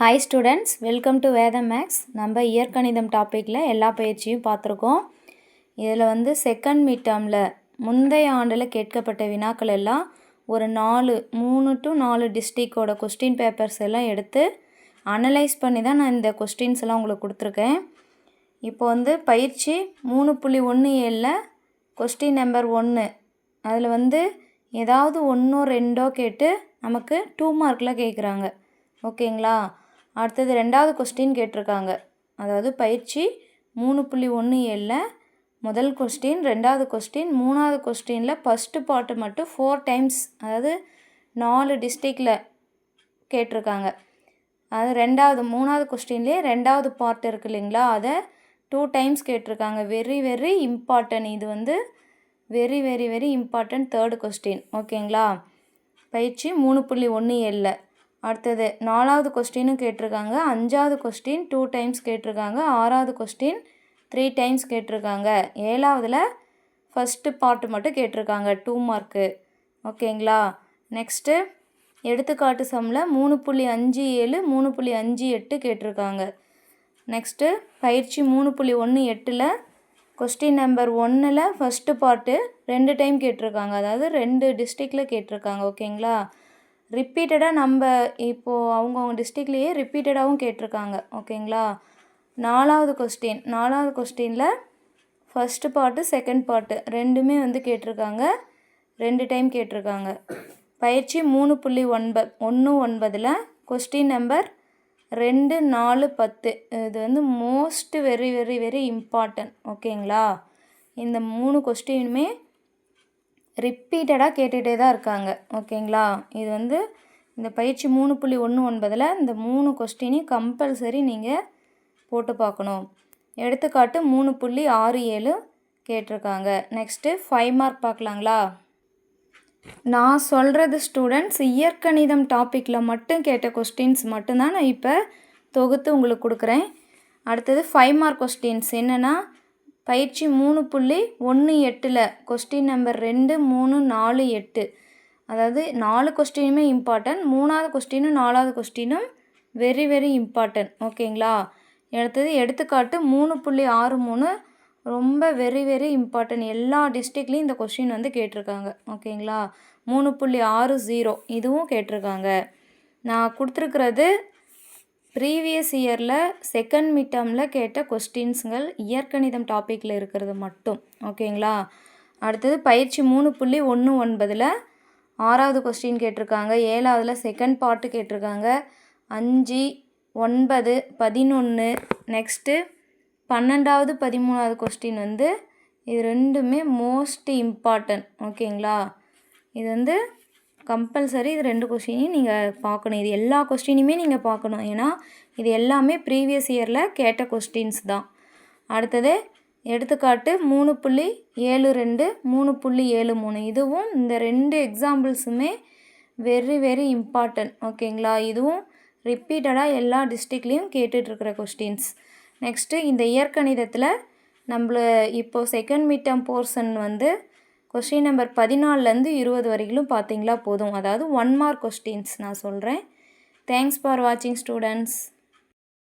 Hi students, welcome to வேதம் maths. நம்ம இயற்கணிதம் டாப்பிக்கில் எல்லா பயிற்சியும் பார்த்துருக்கோம். இதில் செகண்ட் மிட் டேர்மில் முந்தைய ஆண்டில் கேட்கப்பட்ட வினாக்கள் எல்லாம் ஒரு 3 to 4 டிஸ்ட்ரிக்டோட கொஸ்டின் பேப்பர்ஸ் எல்லாம் எடுத்து அனலைஸ் பண்ணி தான் நான் இந்த கொஸ்டின்ஸ் எல்லாம் உங்களுக்கு கொடுத்துருக்கேன். இப்போ பயிற்சி 3.17 கொஸ்டின் நம்பர் 1 அதில் ஏதாவது 1 2 கேட்டு நமக்கு 2 மார்க்கில் கேட்குறாங்க. ஓகேங்களா? அடுத்தது ரெண்டாவது கொஸ்டின் கேட்டிருக்காங்க. அதாவது பயிற்சி 3.17 முதல் கொஸ்டின், ரெண்டாவது கொஸ்டின், மூணாவது கொஸ்டினில் ஃபஸ்ட்டு பார்ட்டு மட்டும் 4 டைம்ஸ், அதாவது 4 டிஸ்ட்ரிக்டில் கேட்டிருக்காங்க. அது மூணாவது கொஸ்டின்லேயே ரெண்டாவது பார்ட் இருக்குது இல்லைங்களா, அதை 2 டைம்ஸ் கேட்டிருக்காங்க. Very very important. இது very very very important third question. ஓகேங்களா? பயிற்சி 3.17. அடுத்தது 4வது கொஸ்டினும் கேட்டிருக்காங்க. 5வது கொஸ்டின் 2 டைம்ஸ் கேட்டிருக்காங்க. 6வது கொஸ்டின் 3 டைம்ஸ் கேட்டிருக்காங்க. 7வதுல ஃபஸ்ட்டு பார்ட்டு மட்டும் கேட்டிருக்காங்க, 2 மார்க்கு. ஓகேங்களா? நெக்ஸ்ட்டு எடுத்துக்காட்டு சம்மில் 3.57 3.58 கேட்டிருக்காங்க. நெக்ஸ்ட்டு பயிற்சி 3.18 question number 1 first part 2 time கேட்டிருக்காங்க. அதாவது 2 டிஸ்ட்ரிக்டில் கேட்டிருக்காங்க. ஓகேங்களா? ரிப்பீட்டடாக நம்ம இப்போது அவங்கவுங்க டிஸ்ட்ரிக்ட்லேயே ரிப்பீட்டடாகவும் கேட்டிருக்காங்க. ஓகேங்களா? 4வது கொஸ்டினில் ஃபஸ்ட்டு பார்ட்டு செகண்ட் பார்ட்டு ரெண்டுமே கேட்டிருக்காங்க. 2 டைம் கேட்டிருக்காங்க. பயிற்சி 3.19 கொஸ்டின் நம்பர் 2 4 10 இது most very very very important. ஓகேங்களா? இந்த 3 கொஸ்டினுமே ரிப்பீட்டடாக கேட்டுகிட்டே தான் இருக்காங்க. ஓகேங்களா? இது இந்த பயிற்சி 3.19 இந்த 3 கொஸ்டினையும் கம்பல்சரி நீங்கள் போட்டு பார்க்கணும். எடுத்துக்காட்டு 3.67 கேட்டிருக்காங்க. நெக்ஸ்ட்டு 5 மார்க் பார்க்கலாங்களா? நான் சொல்கிறது ஸ்டூடெண்ட்ஸ் இயற்கணிதம் டாப்பிக்கில் மட்டும் கேட்ட கொஸ்டின்ஸ் மட்டும்தான் நான் இப்போ தொகுத்து உங்களுக்கு கொடுக்குறேன். அடுத்தது 5 மார்க் கொஸ்டின்ஸ் என்னென்னா, பயிற்சி 3.18 கொஸ்டின் நம்பர் 2 3 4 8. அதாவது 4 கொஸ்டினுமே இம்பார்ட்டன்ட். 3வது கொஸ்டினும் 4வது கொஸ்டினும் வெரி வெரி இம்பார்ட்டன்ட். ஓகேங்களா? அடுத்தது எடுத்துக்காட்டு 3.63 ரொம்ப வெரி வெரி இம்பார்ட்டன்ட். எல்லா டிஸ்ட்ரிக்ட்லேயும் இந்த கொஸ்டின் கேட்டிருக்காங்க. ஓகேங்களா? 3.60 இதுவும் கேட்டிருக்காங்க. நான் கொடுத்துருக்கிறது ப்ரீவியஸ் இயரில் செகண்ட் மிட் டேர்மில் கேட்ட கொஸ்டின்ஸுங்கள் இயற்கணிதம் டாப்பிக்கில் இருக்கிறது மட்டும். ஓகேங்களா? அடுத்தது பயிற்சி 3.19 6வது கொஸ்டின் கேட்டிருக்காங்க. 7வதுல செகண்ட் பார்ட்டு கேட்டிருக்காங்க. 5 9 11 நெக்ஸ்ட்டு 12வது 13வது கொஸ்டின் இது ரெண்டுமே மோஸ்ட் இம்பார்ட்டன்ட். ஓகேங்களா? இது கம்பல்சரி இது 2 கொஸ்டினையும் நீங்கள் பார்க்கணும். இது எல்லா கொஸ்டினையுமே நீங்கள் பார்க்கணும். ஏன்னா இது எல்லாமே ப்ரீவியஸ் இயரில் கேட்ட கொஸ்டின்ஸ் தான். அடுத்தது எடுத்துக்காட்டு 3.72 3.73 இதுவும் இந்த 2 எக்ஸாம்பிள்ஸுமே வெரி வெரி இம்பார்ட்டன்ட். ஓகேங்களா? இதுவும் ரிப்பீட்டடாக எல்லா டிஸ்ட்ரிக்ட்லேயும் கேட்டுட்ருக்கிற கொஸ்டின்ஸ். நெக்ஸ்ட்டு இந்த இயற்கணிதத்தில் இப்போது second mid term portion question number 14லேருந்து 20 வரைக்கும் பார்த்தீங்களா போதும். அதாவது 1 மார்க் கொஸ்டின்ஸ் நான் சொல்கிறேன். தேங்க்ஸ் ஃபார் வாட்சிங் ஸ்டூடெண்ட்ஸ்.